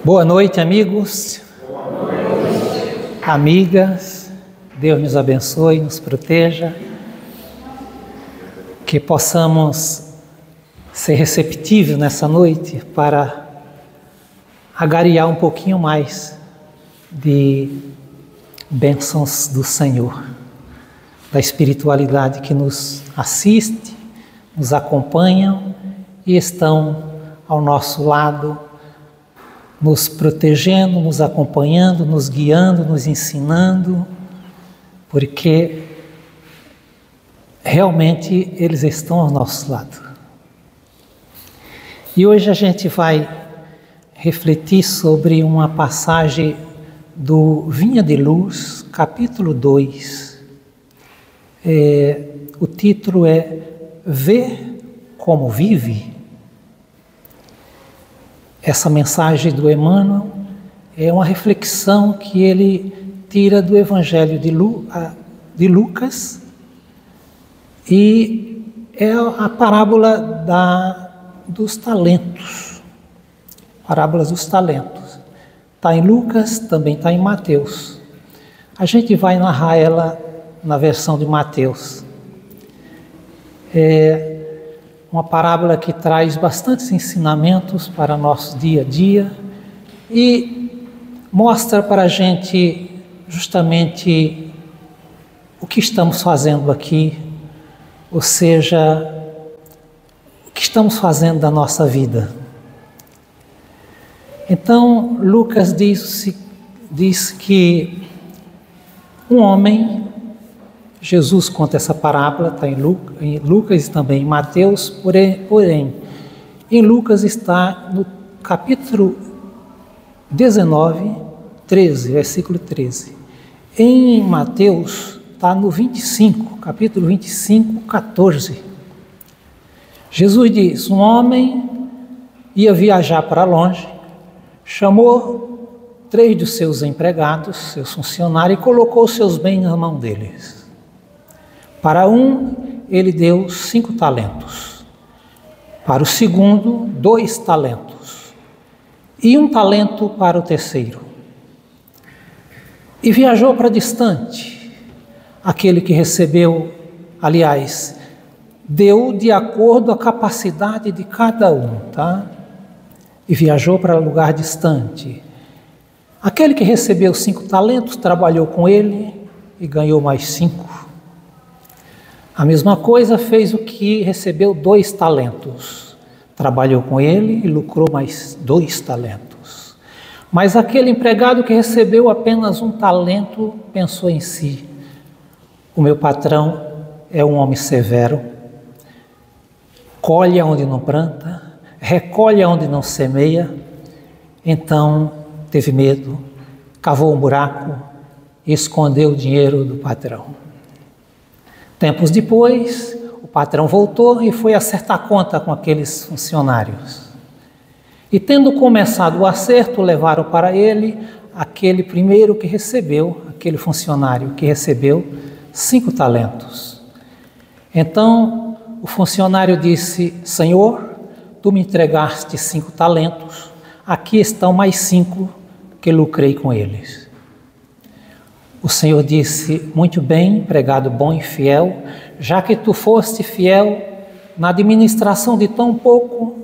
Boa noite, amigos, amigas. Deus nos abençoe, nos proteja, que possamos ser receptivos nessa noite para agariar um pouquinho mais de bênçãos do Senhor, da espiritualidade que nos assiste, nos acompanham e estão ao nosso lado, nos protegendo, nos acompanhando, nos guiando, nos ensinando, porque realmente eles estão ao nosso lado. E hoje a gente vai refletir sobre uma passagem do Vinha de Luz, capítulo 2. O título é Ver como Vive. Essa mensagem do Emmanuel é uma reflexão que ele tira do Evangelho de Lucas e é a parábola dos talentos. Parábolas dos talentos. Está em Lucas, também está em Mateus. A gente vai narrar ela na versão de Mateus. É uma parábola que traz bastantes ensinamentos para nosso dia a dia e mostra para a gente justamente o que estamos fazendo aqui, ou seja, o que estamos fazendo da nossa vida. Então, Lucas diz que um homem, Jesus conta essa parábola, está em Lucas e também em Mateus, porém, em Lucas está no capítulo 19, 13, versículo 13. Em Mateus está no 25, capítulo 25, 14. Jesus diz: um homem ia viajar para longe, chamou 3 dos seus empregados, seus funcionários, e colocou seus bens na mão deles. Para um, ele deu 5 talentos. Para o segundo, 2 talentos. E 1 talento para o terceiro. E viajou para distante. Aquele que recebeu, aliás, deu de acordo com a capacidade de cada um, tá? E viajou para lugar distante. Aquele que recebeu 5 talentos, trabalhou com ele e ganhou mais 5. A mesma coisa fez o que recebeu 2 talentos. Trabalhou com ele e lucrou mais 2 talentos. Mas aquele empregado que recebeu apenas 1 talento pensou em si: o meu patrão é um homem severo, colhe onde não planta, recolhe onde não semeia. Então teve medo, cavou um buraco e escondeu o dinheiro do patrão. Tempos depois, o patrão voltou e foi acertar conta com aqueles funcionários. E tendo começado o acerto, levaram para ele aquele primeiro que recebeu, aquele funcionário que recebeu 5 talentos. Então, o funcionário disse: Senhor, tu me entregaste 5 talentos, aqui estão mais 5 que lucrei com eles. O Senhor disse: muito bem, empregado bom e fiel, já que tu foste fiel na administração de tão pouco,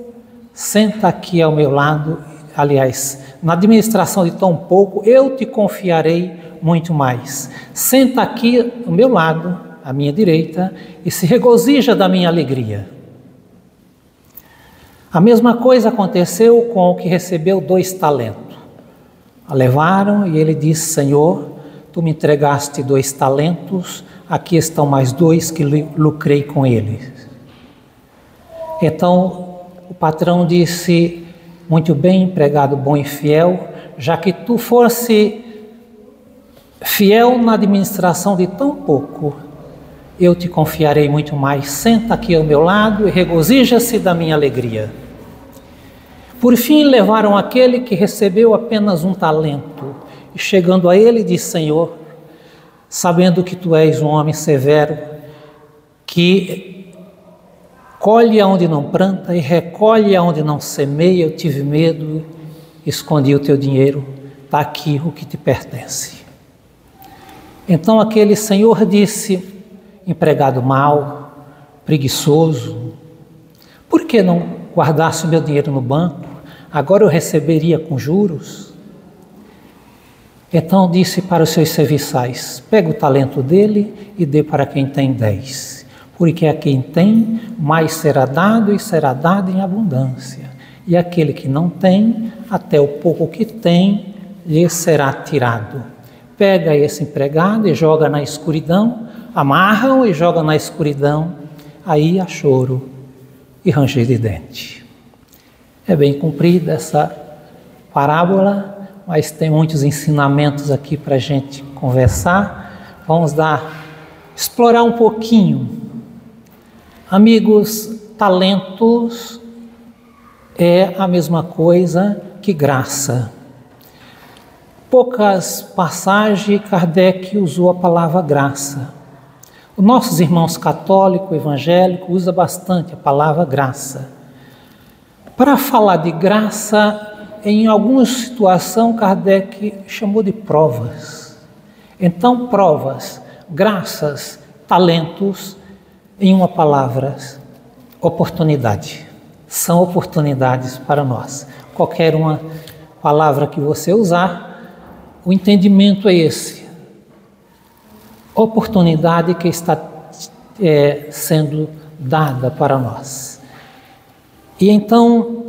senta aqui ao meu lado. Aliás, na administração de tão pouco, eu te confiarei muito mais. Senta aqui ao meu lado, à minha direita, e se regozija da minha alegria. A mesma coisa aconteceu com o que recebeu 2 talentos. A levaram e ele disse: Senhor, tu me entregaste 2 talentos, aqui estão mais 2 que lucrei com eles. Então o patrão disse: muito bem, empregado bom e fiel, já que tu fosse fiel na administração de tão pouco, eu te confiarei muito mais. Senta aqui ao meu lado e regozija-se da minha alegria. Por fim, levaram aquele que recebeu apenas 1 talento. E chegando a ele, disse: Senhor, sabendo que tu és um homem severo, que colhe aonde não planta e recolhe aonde não semeia, eu tive medo escondi o teu dinheiro, está aqui o que te pertence. Então aquele senhor disse, empregado mau, preguiçoso, por que não guardasse o meu dinheiro no banco? Agora eu receberia com juros. Então disse para os seus serviçais, pega o talento dele e dê para quem tem 10. Porque a quem tem, mais será dado e será dado em abundância. E aquele que não tem, até o pouco que tem, lhe será tirado. Pega esse empregado e joga na escuridão, amarra-o e joga na escuridão, aí há choro e ranger de dente. É bem comprida essa parábola, mas tem muitos ensinamentos aqui para a gente conversar. Vamos explorar um pouquinho. Amigos, talentos é a mesma coisa que graça. Poucas passagens Kardec usou a palavra graça. Os nossos irmãos católicos, evangélicos, usam bastante a palavra graça. Para falar de graça, em alguma situação, Kardec chamou de provas. Então, provas, graças, talentos, em uma palavra, oportunidade. São oportunidades para nós. Qualquer uma palavra que você usar, o entendimento é esse. Oportunidade que está sendo dada para nós. E então,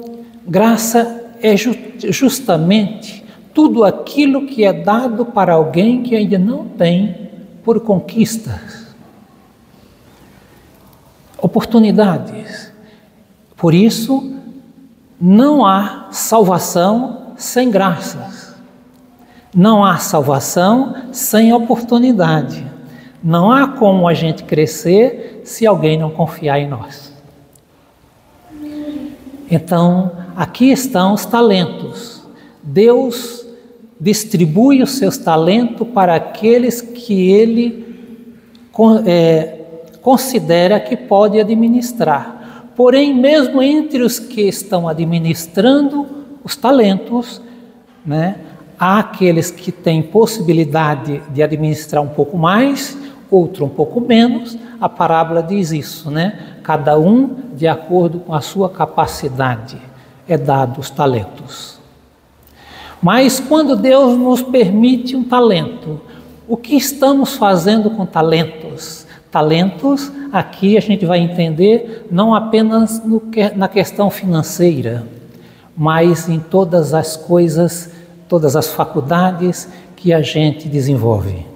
graça é justamente tudo aquilo que é dado para alguém que ainda não tem por conquistas. Oportunidades. Por isso, não há salvação sem graças. Não há salvação sem oportunidade. Não há como a gente crescer se alguém não confiar em nós. Então, aqui estão os talentos. Deus distribui os seus talentos para aqueles que Ele considera que pode administrar. Porém, mesmo entre os que estão administrando os talentos, há aqueles que têm possibilidade de administrar um pouco mais, outro um pouco menos. A parábola diz isso, Cada um de acordo com a sua capacidade é dado os talentos. Mas quando Deus nos permite um talento, o que estamos fazendo com talentos? Talentos, aqui a gente vai entender não apenas na questão financeira, mas em todas as coisas, todas as faculdades que a gente desenvolve.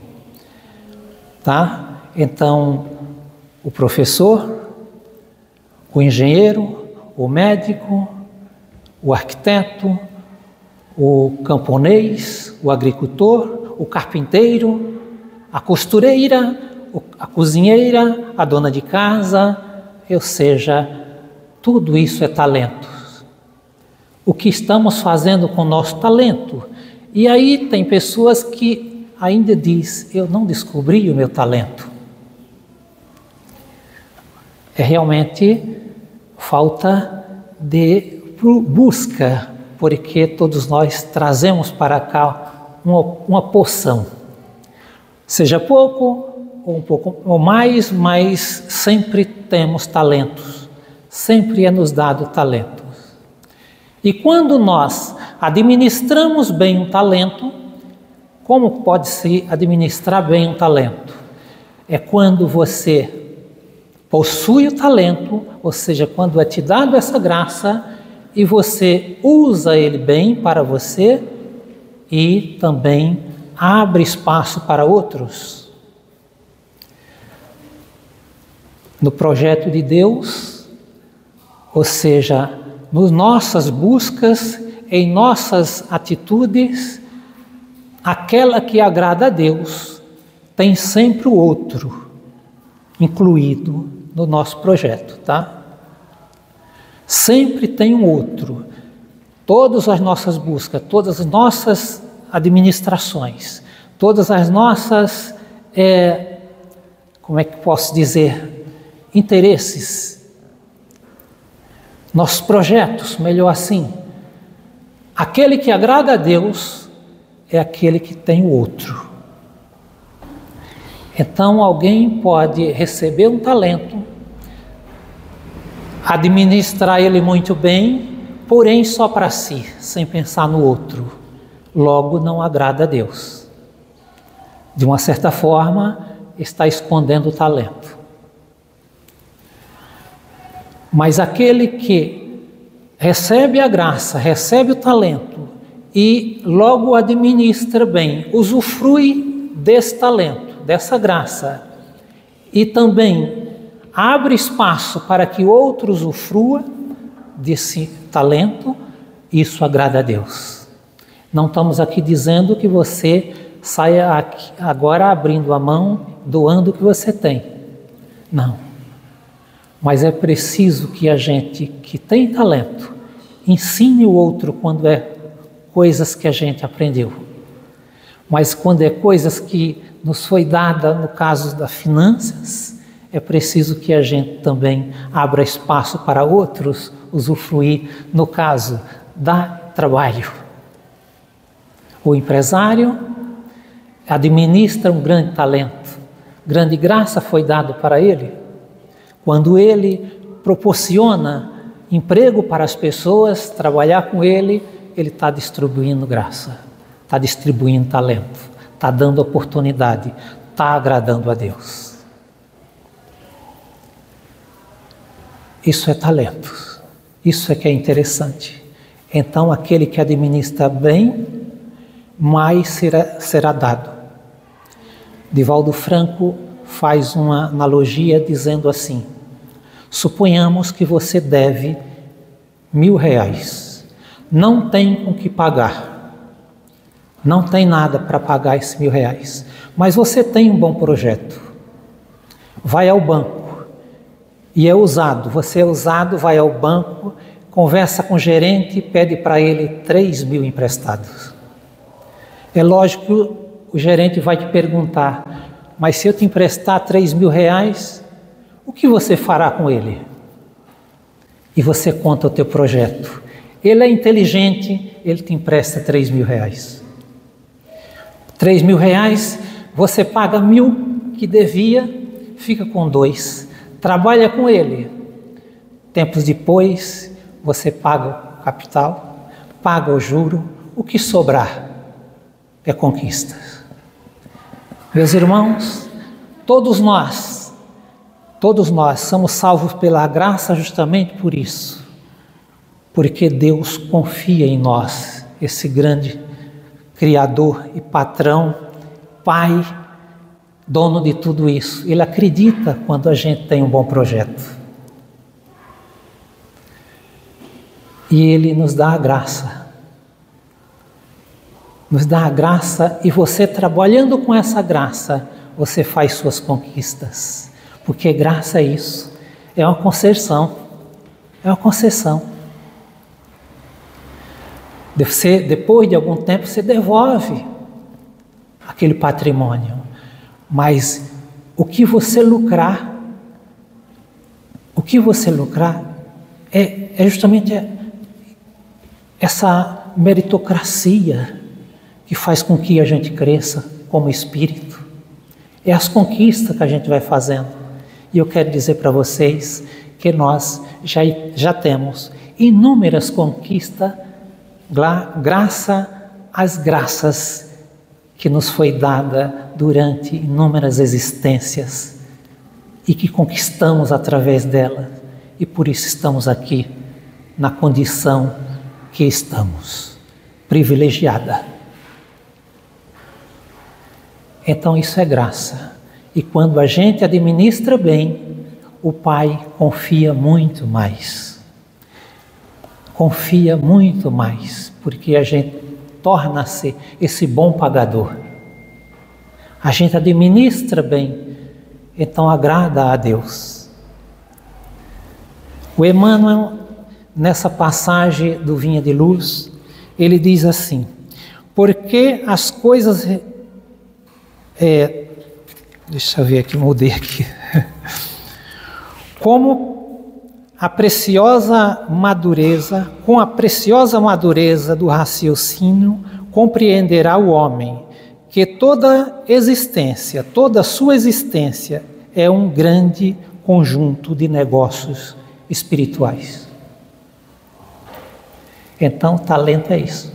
Tá? Então, o professor, o engenheiro, o médico, o arquiteto, o camponês, o agricultor, o carpinteiro, a costureira, a cozinheira, a dona de casa, ou seja, tudo isso é talento. O que estamos fazendo com o nosso talento? E aí tem pessoas que ainda dizem, eu não descobri o meu talento. É realmente falta de busca, porque todos nós trazemos para cá uma porção. Seja pouco ou um pouco ou mais, mas sempre temos talentos. Sempre é nos dado talentos. E quando nós administramos bem um talento, como pode-se administrar bem um talento? É quando você possui o talento, ou seja, quando é te dado essa graça e você usa ele bem para você e também abre espaço para outros. No projeto de Deus, ou seja, nas nossas buscas, em nossas atitudes, aquela que agrada a Deus tem sempre o outro incluído no nosso projeto, tá? Sempre tem um outro. Todas as nossas buscas, todas as nossas administrações, todas as nossas, como é que posso dizer, interesses, nossos projetos, melhor assim, Aquele que agrada a Deus é aquele que tem o outro. Então alguém pode receber um talento, administrar ele muito bem, porém só para si, sem pensar no outro. Logo não agrada a Deus. De uma certa forma, está escondendo o talento. Mas aquele que recebe a graça, recebe o talento e logo administra bem, usufrui desse talento, dessa graça, e também abre espaço para que outro usufrua desse talento, isso agrada a Deus. Não estamos aqui dizendo que você saia aqui, agora abrindo a mão, doando o que você tem. Não. Mas é preciso que a gente que tem talento ensine o outro quando é coisas que a gente aprendeu. Mas quando é coisas que nos foi dada, no caso das finanças, é preciso que a gente também abra espaço para outros usufruir, no caso da trabalho. O empresário administra um grande talento, grande graça foi dado para ele. Quando ele proporciona emprego para as pessoas, trabalhar com ele está distribuindo graça, está distribuindo talento, está dando oportunidade, está agradando a Deus. Isso é talento, isso é que é interessante. Então aquele que administra bem, mais será dado. Divaldo Franco faz uma analogia dizendo assim: suponhamos que você deve R$1.000, não tem com que pagar, não tem nada para pagar esses R$1.000, mas você tem um bom projeto, vai ao banco e é usado, você é usado, vai ao banco, conversa com o gerente e pede para ele 3.000 emprestados. É lógico que o gerente vai te perguntar: mas se eu te emprestar R$3.000, o que você fará com ele? E você conta o teu projeto. Ele é inteligente, ele te empresta R$3.000. R$3.000, você paga 1.000 que devia, fica com 2. Trabalha com ele. Tempos depois, você paga o capital, paga o juro, o que sobrar é conquista. Meus irmãos, todos nós somos salvos pela graça justamente por isso, porque Deus confia em nós, esse grande Criador e patrão, Pai, dono de tudo isso. Ele acredita quando a gente tem um bom projeto. E Ele nos dá a graça. Nos dá a graça e você trabalhando com essa graça, você faz suas conquistas. Porque graça é isso, é uma concessão, é uma concessão. Você, depois de algum tempo, você devolve aquele patrimônio, mas o que você lucrar é justamente essa meritocracia que faz com que a gente cresça como espírito. É as conquistas que a gente vai fazendo. E eu quero dizer para vocês que nós já temos inúmeras conquistas, graças às graças que nos foi dada durante inúmeras existências e que conquistamos através dela. E por isso estamos aqui, na condição que estamos, privilegiada. Então isso é graça. E quando a gente administra bem, o Pai confia muito mais. Confia muito mais, porque a gente torna-se esse bom pagador. A gente administra bem, então agrada a Deus. O Emmanuel, nessa passagem do Vinha de Luz, ele diz assim: porque as coisas... deixa eu ver aqui, mudei aqui. Como a preciosa madureza, com a preciosa madureza do raciocínio, compreenderá o homem que toda existência, toda sua existência é um grande conjunto de negócios espirituais. Então, talento é isso.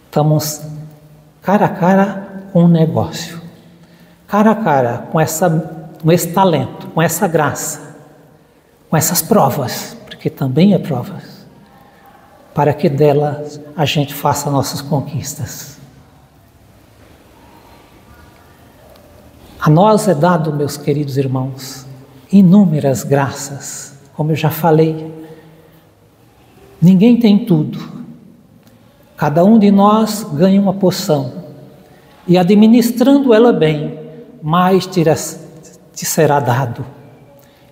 Estamos cara a cara com um negócio, cara a cara com esse talento, com essa graça, com essas provas, porque também é provas, para que delas a gente faça nossas conquistas. A nós é dado, meus queridos irmãos, inúmeras graças, como eu já falei. Ninguém tem tudo. Cada um de nós ganha uma porção, e administrando ela bem, mais te será dado.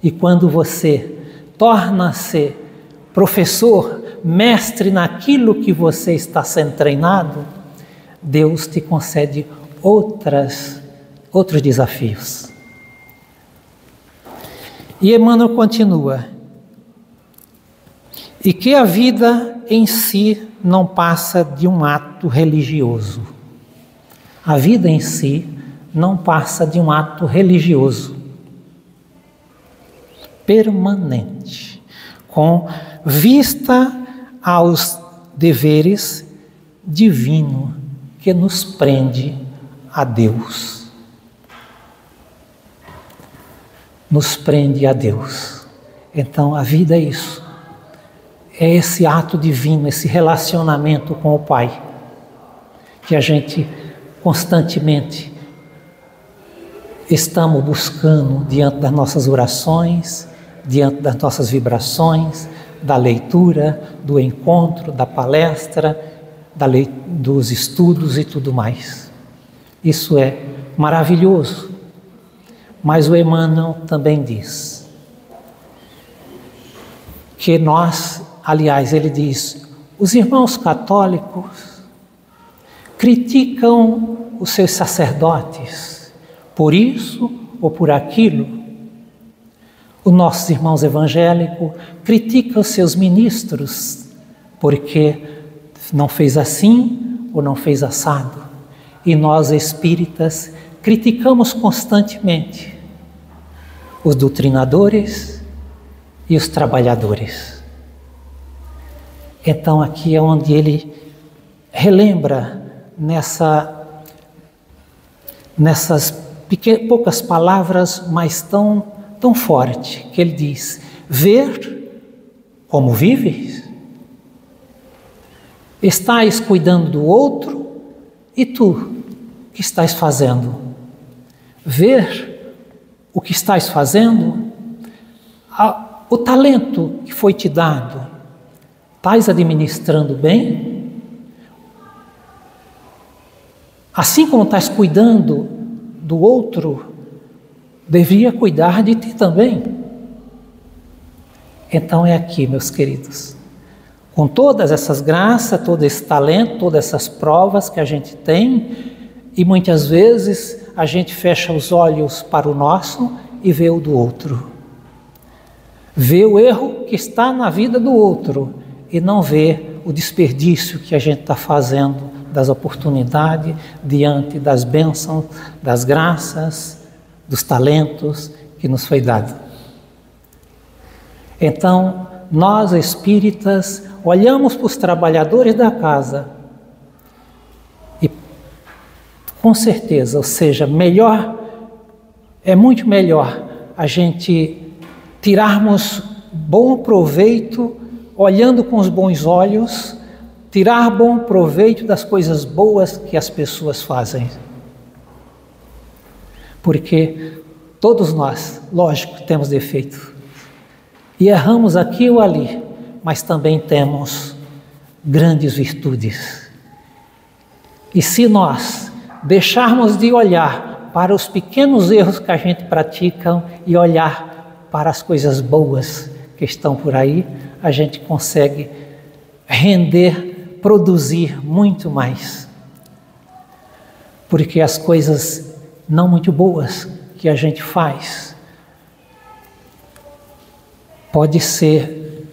E quando você torna-se professor, mestre naquilo que você está sendo treinado, Deus te concede outros desafios. E Emmanuel continua: e que a vida em si não passa de um ato religioso. A vida em si não passa de um ato religioso permanente, com vista aos deveres divinos que nos prende a Deus. Nos prende a Deus. Então a vida é isso. É esse ato divino, esse relacionamento com o Pai, que a gente constantemente estamos buscando diante das nossas orações, diante das nossas vibrações, da leitura, do encontro, da palestra, dos estudos e tudo mais. Isso é maravilhoso. Mas o Emmanuel também diz que nós, aliás, ele diz, os irmãos católicos criticam os seus sacerdotes por isso ou por aquilo. Os nossos irmãos evangélicos criticam os seus ministros porque não fez assim ou não fez assado. E nós espíritas criticamos constantemente os doutrinadores e os trabalhadores. Então aqui é onde ele relembra nessas poucas palavras, mas tão forte, que ele diz: ver como vives, estais cuidando do outro, e tu, que estás fazendo? Ver o que estás fazendo, o talento que foi te dado, estás administrando bem? Assim como estás cuidando do outro, deveria cuidar de ti também. Então é aqui, meus queridos, com todas essas graças, todo esse talento, todas essas provas que a gente tem, e muitas vezes a gente fecha os olhos para o nosso e vê o do outro. Vê o erro que está na vida do outro e não vê o desperdício que a gente está fazendo das oportunidades diante das bênçãos, das graças, dos talentos que nos foi dado. Então, nós espíritas olhamos para os trabalhadores da casa e, com certeza, ou seja, é muito melhor a gente tirarmos bom proveito, olhando com os bons olhos, tirar bom proveito das coisas boas que as pessoas fazem. Porque todos nós, lógico, temos defeito. E erramos aqui ou ali, mas também temos grandes virtudes. E se nós deixarmos de olhar para os pequenos erros que a gente pratica e olhar para as coisas boas que estão por aí, a gente consegue render, produzir muito mais. Porque as coisas não muito boas que a gente faz pode ser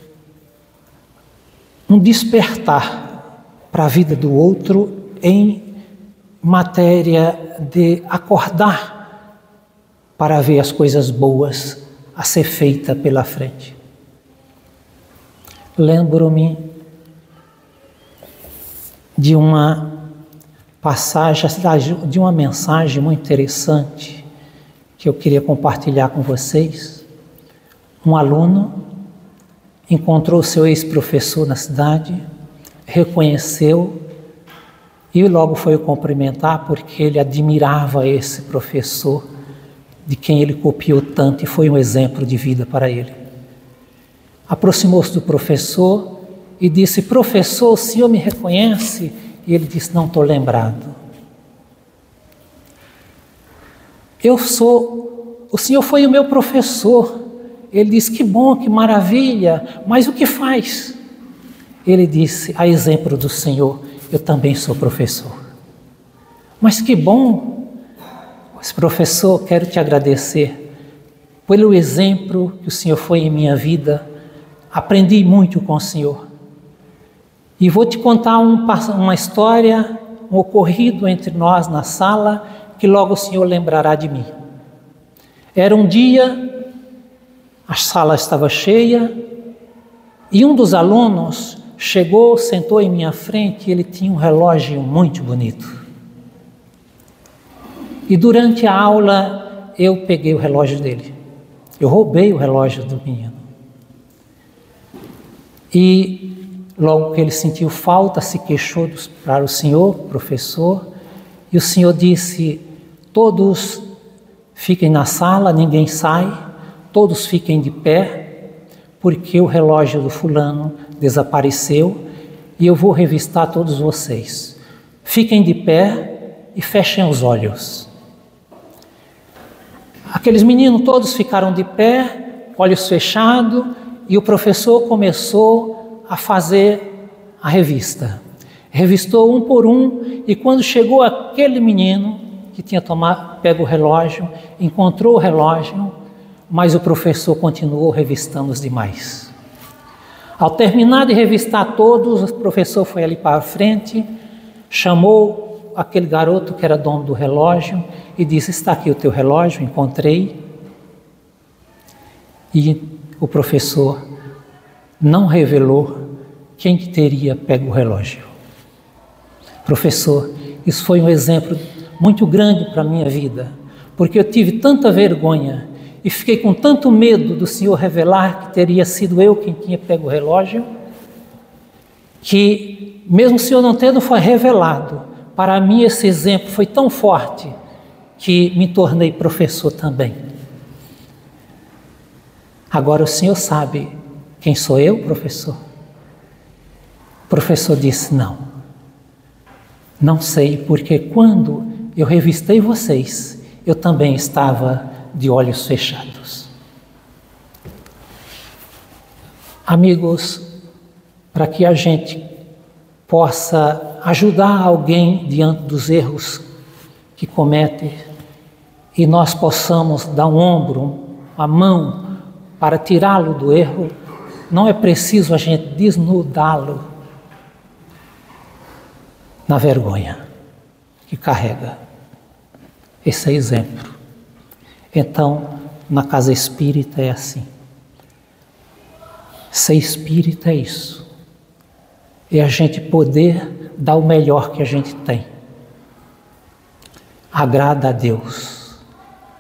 um despertar para a vida do outro em matéria de acordar para ver as coisas boas a ser feita pela frente. Lembro-me de uma passagem, de uma mensagem muito interessante que eu queria compartilhar com vocês. Um aluno encontrou seu ex-professor na cidade, reconheceu e logo foi o cumprimentar porque ele admirava esse professor de quem ele copiou tanto e foi um exemplo de vida para ele. Aproximou-se do professor e disse: professor, o senhor me reconhece? E ele disse: não estou lembrado. O senhor foi o meu professor. Ele disse: que bom, que maravilha, mas o que faz? Ele disse: a exemplo do senhor, eu também sou professor. Mas que bom! Mas, professor, quero te agradecer pelo exemplo que o senhor foi em minha vida. Aprendi muito com o senhor. E vou te contar uma história, um ocorrido entre nós na sala, que logo o senhor lembrará de mim. Era um dia, a sala estava cheia, e um dos alunos chegou, sentou em minha frente, e ele tinha um relógio muito bonito. E durante a aula, eu peguei o relógio dele. Eu roubei o relógio do menino. E logo que ele sentiu falta, se queixou para o senhor, professor, e o senhor disse: todos fiquem na sala, ninguém sai, todos fiquem de pé, porque o relógio do fulano desapareceu e eu vou revistar todos vocês. Fiquem de pé e fechem os olhos. Aqueles meninos todos ficaram de pé, olhos fechados, e o professor começou a fazer a revista. Revistou um por um, e quando chegou aquele menino que tinha pego o relógio, encontrou o relógio, mas o professor continuou revistando os demais. Ao terminar de revistar todos, o professor foi ali para a frente, chamou aquele garoto que era dono do relógio e disse: está aqui o teu relógio, encontrei. E o professor não revelou quem que teria pego o relógio. Professor, isso foi um exemplo muito grande para a minha vida, porque eu tive tanta vergonha e fiquei com tanto medo do senhor revelar que teria sido eu quem tinha pego o relógio, que mesmo o senhor não tendo foi revelado, para mim esse exemplo foi tão forte que me tornei professor também. Agora o senhor sabe quem sou eu, professor? O professor disse: não sei, porque quando eu revistei vocês, eu também estava de olhos fechados. Amigos, para que a gente possa ajudar alguém diante dos erros que comete e nós possamos dar um ombro, uma mão para tirá-lo do erro, não é preciso a gente desnudá-lo na vergonha que carrega. Esse é exemplo. Então, na casa espírita é assim. Ser espírita é isso. É a gente poder dar o melhor que a gente tem. Agrada a Deus.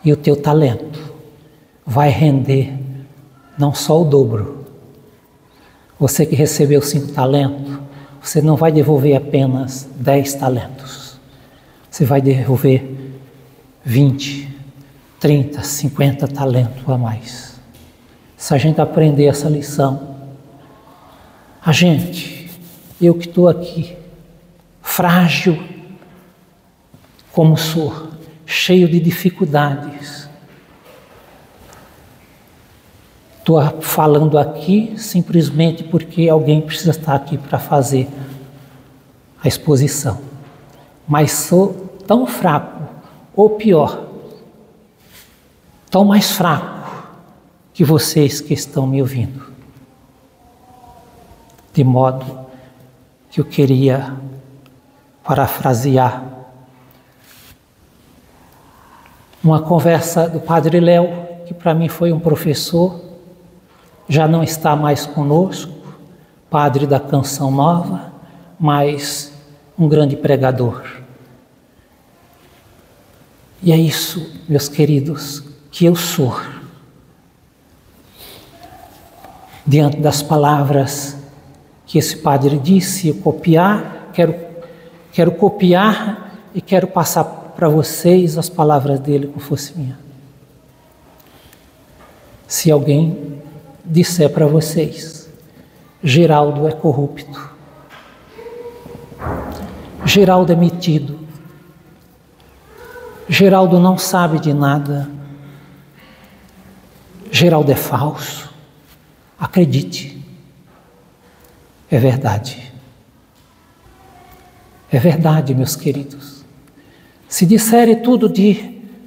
E o teu talento vai render não só o dobro. Você que recebeu 5 talentos, você não vai devolver apenas 10 talentos. Você vai devolver 20, 30, 50 talentos a mais. Se a gente aprender essa lição, eu que estou aqui, frágil como sou, cheio de dificuldades, estou falando aqui simplesmente porque alguém precisa estar aqui para fazer a exposição. Mas sou tão fraco, ou pior, tão mais fraco, que vocês que estão me ouvindo. De modo que eu queria parafrasear uma conversa do Padre Léo, que para mim foi um professor, já não está mais conosco, padre da Canção Nova, mas um grande pregador. E é isso, meus queridos, que eu sou. Diante das palavras que esse padre disse, eu quero copiar e quero passar para vocês as palavras dele como fosse minha. Se alguém disser para vocês, Geraldo é corrupto, Geraldo é metido, Geraldo não sabe de nada, Geraldo é falso, acredite, é verdade. É verdade, meus queridos. Se disserem tudo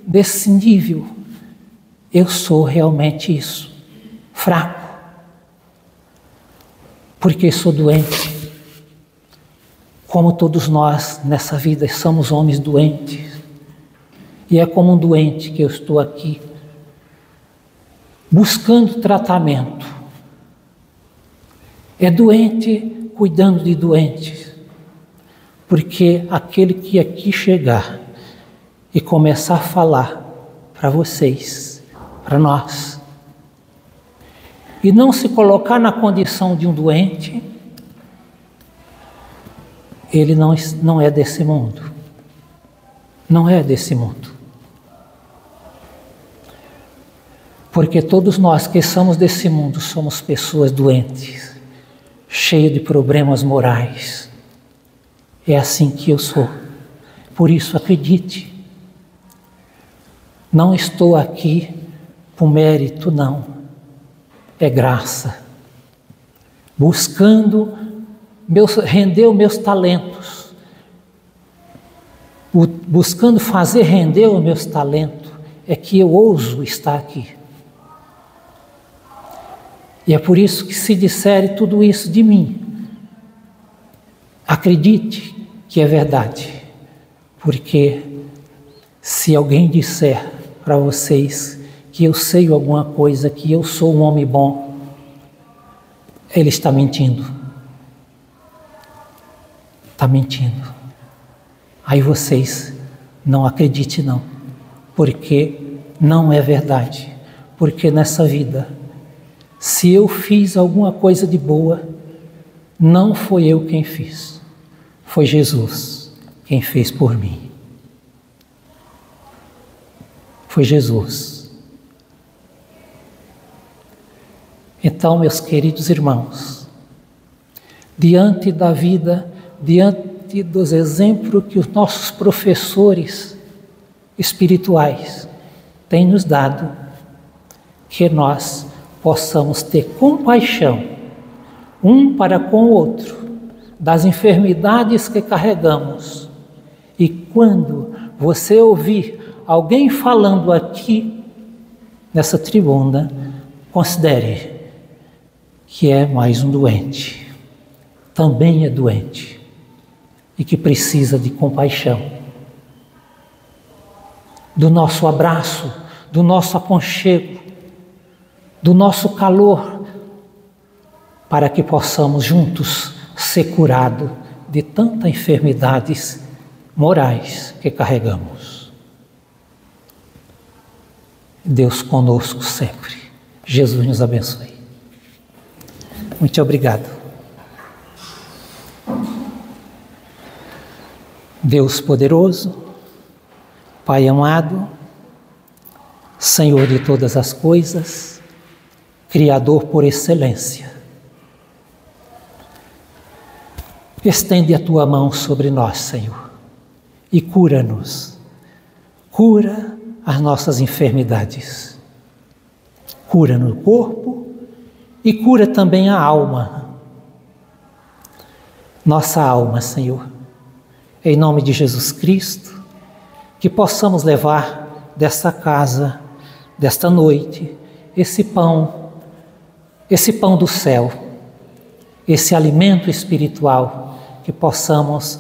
desse nível, eu sou realmente isso, fraco, porque sou doente. Como todos nós nessa vida somos homens doentes. E é como um doente que eu estou aqui, buscando tratamento. É doente cuidando de doentes. Porque aquele que aqui chegar e começar a falar para vocês, para nós, e não se colocar na condição de um doente, ele não é desse mundo. Não é desse mundo. Porque todos nós que somos desse mundo somos pessoas doentes, cheias de problemas morais. É assim que eu sou. Por isso, acredite, não estou aqui por mérito, não. É graça. Buscando render os meus talentos. Buscando fazer render os meus talentos, é que eu ouso estar aqui. E é por isso que se disserem tudo isso de mim, acredite que é verdade, porque se alguém disser para vocês que eu sei alguma coisa, que eu sou um homem bom, ele está mentindo. Está mentindo. Aí vocês não acreditem não, porque não é verdade, porque nessa vida, se eu fiz alguma coisa de boa, não foi eu quem fiz. Foi Jesus quem fez por mim. Foi Jesus. Então, meus queridos irmãos, diante da vida, diante dos exemplos que os nossos professores espirituais têm nos dado, que nós possamos ter compaixão um para com o outro das enfermidades que carregamos. E quando você ouvir alguém falando aqui nessa tribuna, considere que é mais um doente, também é doente e que precisa de compaixão, do nosso abraço, do nosso aconchego, do nosso calor, para que possamos juntos ser curados de tantas enfermidades morais que carregamos. Deus conosco sempre. Jesus nos abençoe. Muito obrigado. Deus poderoso, Pai amado, Senhor de todas as coisas, Criador por excelência, estende a Tua mão sobre nós, Senhor, e cura-nos. Cura as nossas enfermidades. Cura no corpo e cura também a alma. Nossa alma, Senhor. Em nome de Jesus Cristo, que possamos levar desta casa, desta noite esse pão do céu, esse alimento espiritual, que possamos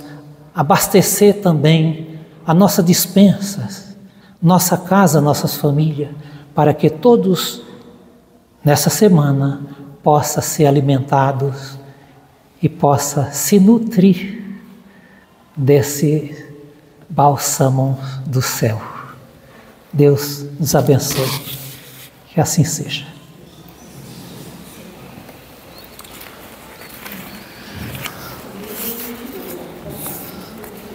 abastecer também a nossa despensa, nossa casa, nossas famílias, para que todos nessa semana possam ser alimentados e possa se nutrir desse bálsamo do céu. Deus nos abençoe. Que assim seja.